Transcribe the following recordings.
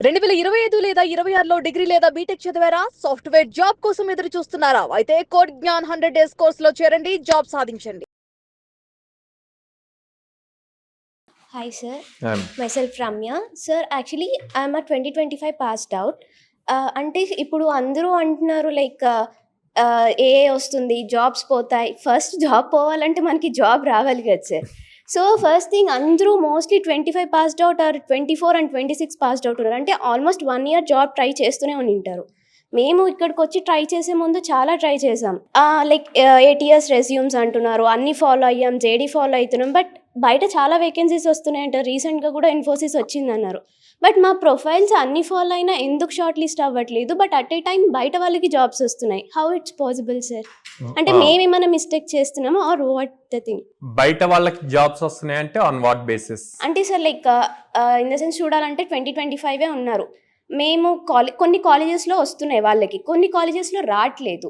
2025 లేదా 26లో డిగ్రీ లేదా బీటెక్ చదివారా? సాఫ్ట్‌వేర్ జాబ్ కోసం ఎదురు చూస్తున్నారా? అయితే కోడ్ జ్ఞాన్ 100 డేస్ కోర్సులో చేరండి, జాబ్ సాధించండి. Hi sir, Um, myself Ramya. Sir, actually I'm a 2025 passed out. అంటే ఇప్పుడు అందరూ అంటున్నారు లైక్ ఏఐ వస్తుంది, జాబ్స్ పోతాయి. ఫస్ట్ జాబ్ పోవాలంటే మనకి జాబ్ రావాలి కదా సార్. సో ఫస్ట్ థింగ్ అందరూ mostly 25 passed out or 24 and 26 passed out ఉన్నారు. అంటే ఆల్మోస్ట్ 1 ఇయర్ జాబ్ ట్రై చేస్తూనే ఉంటారు. మేము ఇక్కడికి వచ్చి ట్రై చేసే ముందు చాలా ట్రై చేసాం. లైక్ ఏటీఎస్ రెజ్యూమ్స్ అంటున్నారు, అన్ని ఫాలో అయ్యాం, జేడీ ఫాలో అవుతున్నాం. బట్ బయట చాలా వేకెన్సీస్ వస్తున్నాయంట. రీసెంట్గా కూడా ఇన్ఫోసిస్ వచ్చిందన్నారు. బట్ మా ప్రొఫైల్స్ అన్ని ఫాలో అయినా ఎందుకు షార్ట్ లిస్ట్ అవ్వట్లేదు? బట్ అట్ ఏ టైం బయట వాళ్ళకి జాబ్స్ వస్తున్నాయి. How it's possible sir? అంటే మేమేమైనా మిస్టేక్ చేస్తున్నామా ఆర్ వాట్ ద థింగ్? బయట వాళ్ళకి జాబ్స్ వస్తున్నాయి అంటే ఆన్ వాట్ బేసిస్? అంటే sir like in the sense చూడాలంటే 2025 ఉన్నారు. మేము కొన్ని కాలేజెస్లో వస్తున్నాయి వాళ్ళకి, కొన్ని కాలేజెస్లో రావట్లేదు.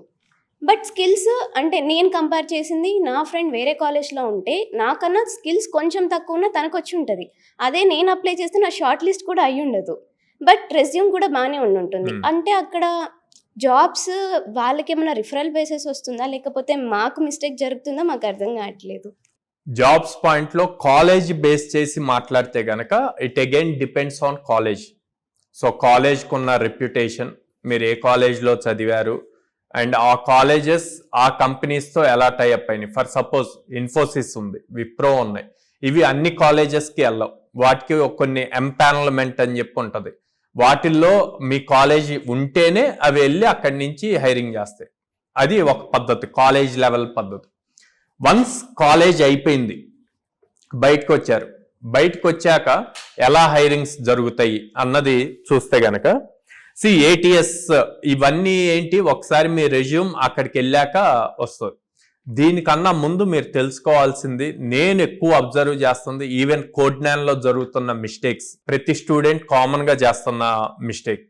బట్ స్కిల్స్ అంటే నేను కంపేర్ చేసింది నా ఫ్రెండ్ వేరే కాలేజ్లో ఉంటే నాకన్నా స్కిల్స్ కొంచెం తక్కువ ఉన్న తనకు వచ్చి ఉంటుంది. అదే నేను అప్లై చేస్తే నా షార్ట్ లిస్ట్ కూడా అయ్యి ఉండదు. బట్ రెజ్యూమ్ కూడా బాగానే ఉంటుంది. అంటే అక్కడ జాబ్స్ వాళ్ళకి ఏమైనా రిఫరల్ బేసిస్ వస్తుందా, లేకపోతే మాకు మిస్టేక్ జరుగుతుందా? మాకు అర్థం కావట్లేదు. జాబ్స్ పాయింట్లో కాలేజ్ బేస్ చేసి మాట్లాడితే గనక it again depends on college. So కాలేజ్కి ఉన్న రెప్యుటేషన్, మీరు ఏ కాలేజ్లో చదివారు, అండ్ ఆ కాలేజెస్ ఆ కంపెనీస్తో ఎలా టైఅప్ అయినాయి. ఫర్ సపోజ్ ఇన్ఫోసిస్ ఉంది, విప్రో ఉన్నాయి, ఇవి అన్ని కాలేజెస్కి వెళ్ళవు. వాటికి కొన్ని ఎంపానల్మెంట్ అని చెప్పి ఉంటుంది. వాటిల్లో మీ కాలేజ్ ఉంటేనే అవి వెళ్ళి అక్కడి నుంచి హైరింగ్ చేస్తాయి. అది ఒక పద్ధతి, కాలేజ్ లెవెల్ పద్ధతి. వన్స్ కాలేజ్ అయిపోయింది, బయటకు వచ్చారు, బయటకు వచ్చాక ఎలా హైరింగ్స్ జరుగుతాయి అన్నది చూస్తే గనక ఏటీఎస్ ఇవన్నీ ఏంటి, ఒకసారి మీ రెజ్యూమ్ అక్కడికి వెళ్ళాక వస్తుంది. దీనికన్నా ముందు మీరు తెలుసుకోవాల్సింది, నేను ఎక్కువ అబ్జర్వ్ చేస్తుంది ఈవెన్ కోడ్9లో జరుగుతున్న మిస్టేక్స్, ప్రతి స్టూడెంట్ కామన్గా చేస్తున్న మిస్టేక్.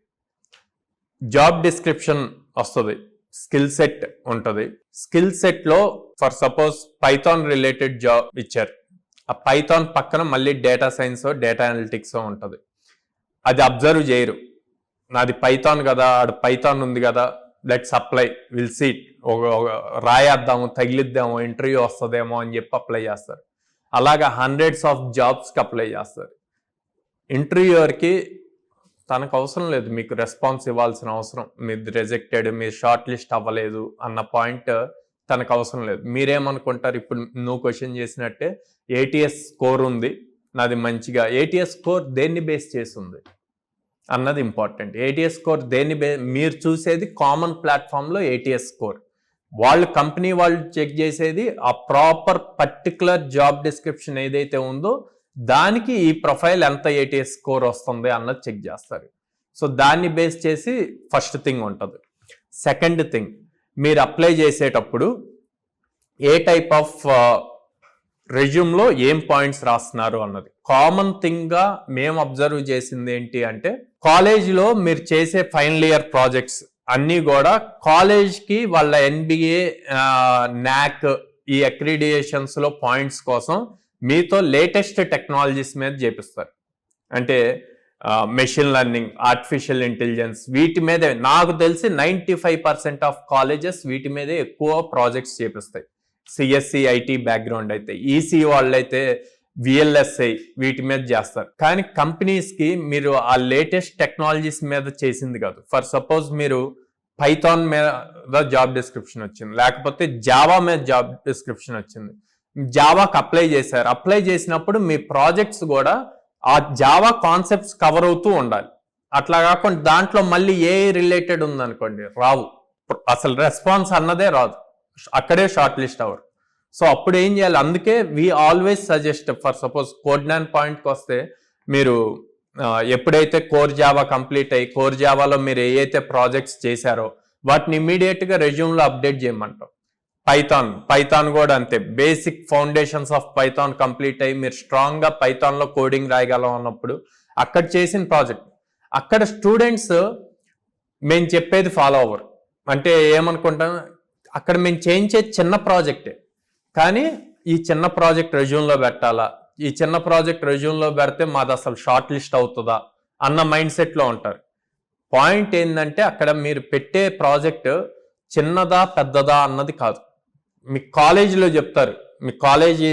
జాబ్ డిస్క్రిప్షన్ వస్తుంది, స్కిల్ సెట్ ఉంటుంది. స్కిల్ సెట్లో for suppose Python related job ఇచ్చారు, ఆ పైథాన్ పక్కన మళ్ళీ డేటా సైన్స్, డేటా అనలిటిక్స్ ఉంటుంది. అది అబ్జర్వ్ చేయరు. నాది పైథాన్ కదా, ఆడు పైథాన్ ఉంది కదా, లెట్స్ అప్లై, విల్ సీట్, రాయేద్దాము, తగిలిద్దాము, ఇంటర్వ్యూ వస్తుందేమో అని చెప్పి అప్లై చేస్తారు. అలాగా హండ్రెడ్స్ ఆఫ్ జాబ్స్కి అప్లై చేస్తారు. ఇంటర్వ్యూయర్కి తనకు అవసరం లేదు మీకు రెస్పాన్స్ ఇవ్వాల్సిన అవసరం, మీరు రిజెక్టెడ్, మీరు షార్ట్ లిస్ట్ అవ్వలేదు అన్న పాయింట్ తనకు అవసరం లేదు. మీరేమనుకుంటారు, ఇప్పుడు నువ్వు క్వశ్చన్ చేసినట్టే ఏటీఎస్ స్కోర్ ఉంది నాది మంచిగా, ఏటీఎస్ స్కోర్ దేన్ని బేస్ చేసి ఉంది అన్నది ఇంపార్టెంట్. ఏటీఎస్ స్కోర్ దేన్ని మీరు చూసేది కామన్ ప్లాట్ఫామ్లో ఏటీఎస్ స్కోర్, వాళ్ళు కంపెనీ వాళ్ళు చెక్ చేసేది ఆ ప్రాపర్ పర్టికులర్ జాబ్ డిస్క్రిప్షన్ ఏదైతే ఉందో దానికి ఈ ప్రొఫైల్ ఎంత ఏటీఎస్ స్కోర్ వస్తుంది అన్నది చెక్ చేస్తారు. సో దాన్ని బేస్ చేసి ఫస్ట్ థింగ్ ఉంటుంది. సెకండ్ థింగ్, మీరు అప్లై చేసేటప్పుడు ఏ టైప్ ఆఫ్ రెజ్యూమ్లో ఏం పాయింట్స్ రాస్తున్నారు అన్నది కామన్ థింగ్గా మేము అబ్జర్వ్ చేసింది ఏంటి అంటే, కాలేజ్లో మీరు చేసే ఫైనల్ ఇయర్ ప్రాజెక్ట్స్ అన్నీ కూడా కాలేజ్కి వాళ్ళ ఎన్బిఏ, నాక్ ఈ అక్రిడియేషన్స్లో పాయింట్స్ కోసం మీతో లేటెస్ట్ టెక్నాలజీస్ మీద చేపిస్తారు. అంటే మెషిన్ లెర్నింగ్, ఆర్టిఫిషియల్ ఇంటెలిజెన్స్, వీటి మీదే నాకు తెలిసి 95% ఆఫ్ కాలేజెస్ వీటి మీదే ఎక్కువ ప్రాజెక్ట్స్ చేపిస్తాయి. సిఎస్సి ఐటీ బ్యాక్గ్రౌండ్ అయితే, ఈసీ వాళ్ళైతే విఎల్ఎస్ఐ వీటి మీద చేస్తారు. కానీ కంపెనీస్కి మీరు ఆ లేటెస్ట్ టెక్నాలజీస్ మీద చేసింది కాదు. ఫర్ సపోజ్ మీరు పైథాన్ మీద జాబ్ డిస్క్రిప్షన్ వచ్చింది, లేకపోతే జావా మీద జాబ్ డిస్క్రిప్షన్ వచ్చింది, జావాకి అప్లై చేశారు. అప్లై చేసినప్పుడు మీ ప్రాజెక్ట్స్ కూడా ఆ జావా కాన్సెప్ట్స్ కవర్ అవుతూ ఉండాలి. అట్లా కాకుండా దాంట్లో మళ్ళీ ఏ రిలేటెడ్ ఉందనుకోండి, రావు, అసలు రెస్పాన్స్ అన్నదే రాదు, అక్కడే షార్ట్ లిస్ట్ అవ్వరు. సో అప్పుడు ఏం చేయాలి, అందుకే we always suggest, for suppose కోడ్9 పాయింట్కి వస్తే మీరు ఎప్పుడైతే కోర్ జావా కంప్లీట్ అయ్యి కోర్ జావాలో మీరు ఏవైతే ప్రాజెక్ట్స్ చేశారో వాటిని ఇమీడియట్గా రెజ్యూమ్లో అప్డేట్ చేయమంటాం. పైథాన్ కూడా అంతే, basic foundations of Python complete అయ్యి మీరు స్ట్రాంగ్గా పైథాన్లో కోడింగ్ రాయగలం అన్నప్పుడు అక్కడ చేసిన ప్రాజెక్ట్, అక్కడ స్టూడెంట్స్ మేము చెప్పేది ఫాలో అవ్వరు. అంటే ఏమనుకుంటాం, అక్కడ మేము చేయించేది చిన్న ప్రాజెక్టే, కానీ ఈ చిన్న ప్రాజెక్ట్ రెజ్యూమ్లో పెట్టాలా, ఈ చిన్న ప్రాజెక్ట్ రెజ్యూమ్లో పెడితే మాది అసలు షార్ట్ లిస్ట్ అవుతుందా అన్న మైండ్ సెట్లో ఉంటారు. పాయింట్ ఏంటంటే అక్కడ మీరు పెట్టే ప్రాజెక్ట్ చిన్నదా పెద్దదా అన్నది కాదు. మీ కాలేజీలో చెప్తారు, మీ కాలేజీ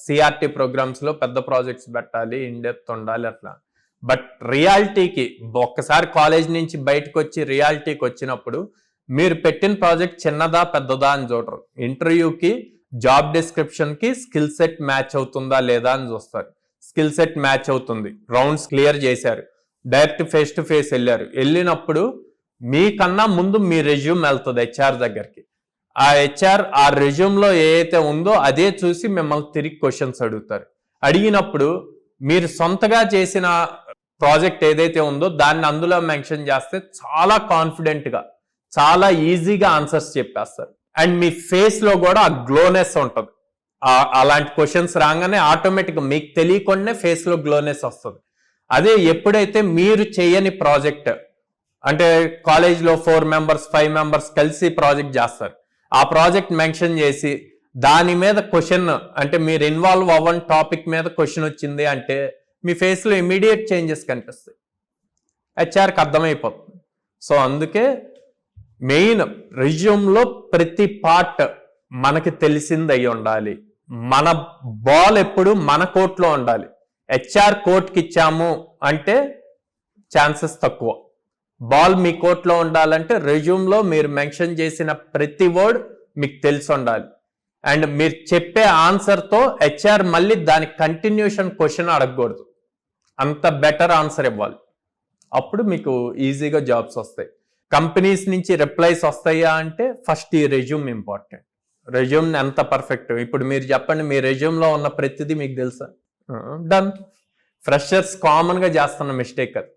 సిఆర్టీ ప్రోగ్రామ్స్లో పెద్ద ప్రాజెక్ట్స్ పెట్టాలి, ఇన్డెప్త్ ఉండాలి అట్లా. బట్ రియాలిటీకి ఒక్కసారి కాలేజ్ నుంచి బయటకు వచ్చి రియాలిటీకి వచ్చినప్పుడు మీరు పెట్టిన ప్రాజెక్ట్ చిన్నదా పెద్దదా అని చూడరు. ఇంటర్వ్యూకి జాబ్ డిస్క్రిప్షన్కి స్కిల్ సెట్ మ్యాచ్ అవుతుందా లేదా అని చూస్తారు. స్కిల్ సెట్ మ్యాచ్ అవుతుంది, రౌండ్స్ క్లియర్ చేశారు, డైరెక్ట్ ఫేస్ టు ఫేస్ వెళ్ళినప్పుడు మీకన్నా ముందు మీ రెజ్యూమ్ వెళ్తుంది హెచ్ఆర్ దగ్గరికి. ఆ హెచ్ఆర్ ఆ రెజ్యూమ్లో ఏదైతే ఉందో అదే చూసి మిమ్మల్ని తిరిగి క్వశ్చన్స్ అడుగుతారు. అడిగినప్పుడు మీరు సొంతగా చేసిన ప్రాజెక్ట్ ఏదైతే ఉందో దాన్ని అందులో మెన్షన్ చేస్తే చాలా కాన్ఫిడెంట్గా చాలా ఈజీగా ఆన్సర్స్ చెప్పేస్తారు. అండ్ మీ ఫేస్లో కూడా ఆ గ్లోనెస్ ఉంటుంది. అలాంటి క్వశ్చన్స్ రాగానే ఆటోమేటిక్గా మీకు తెలియకుండానే ఫేస్లో గ్లోనెస్ వస్తుంది. అదే ఎప్పుడైతే మీరు చేయని ప్రాజెక్ట్, అంటే కాలేజ్లో 4 members 5 members కలిసి ప్రాజెక్ట్ చేస్తారు, ఆ ప్రాజెక్ట్ మెన్షన్ చేసి దాని మీద క్వశ్చన్, అంటే మీరు ఇన్వాల్వ్ అవ్వని టాపిక్ మీద క్వశ్చన్ వచ్చింది అంటే మీ ఫేస్లో ఇమీడియట్ చేంజెస్ కనిపిస్తాయి, హెచ్ఆర్కి అర్థమైపోతుంది. సో అందుకే మెయిన్ రెజ్యూమ్లో ప్రతి పార్ట్ మనకి తెలిసింది అయి ఉండాలి. మన బాల్ ఎప్పుడు మన కోర్టులో ఉండాలి. హెచ్ఆర్ కోర్టుకి ఇచ్చాము అంటే ఛాన్సెస్ తక్కువ. బాల్ మీ కోర్టులో ఉండాలంటే రెజ్యూమ్లో మీరు మెన్షన్ చేసిన ప్రతి వర్డ్ మీకు తెలిసి ఉండాలి. అండ్ మీరు చెప్పే ఆన్సర్తో హెచ్ఆర్ మళ్ళీ దాని కంటిన్యూషన్ క్వశ్చన్ అడగకూడదు, అంత బెటర్ ఆన్సర్ ఇవ్వాలి. అప్పుడు మీకు ఈజీగా జాబ్స్ వస్తాయి. కంపెనీస్ నుంచి రిప్లైస్ వస్తాయా అంటే ఫస్ట్ ఈ రెజ్యూమ్ ఇంపార్టెంట్. రెజ్యూమ్ ఎంత పర్ఫెక్ట్, ఇప్పుడు మీరు చెప్పండి మీ రెజ్యూమ్లో ఉన్న ప్రతిదీ మీకు తెలుసా? డన్. ఫ్రెషర్స్ కామన్గా చేస్తున్న మిస్టేక్ అది.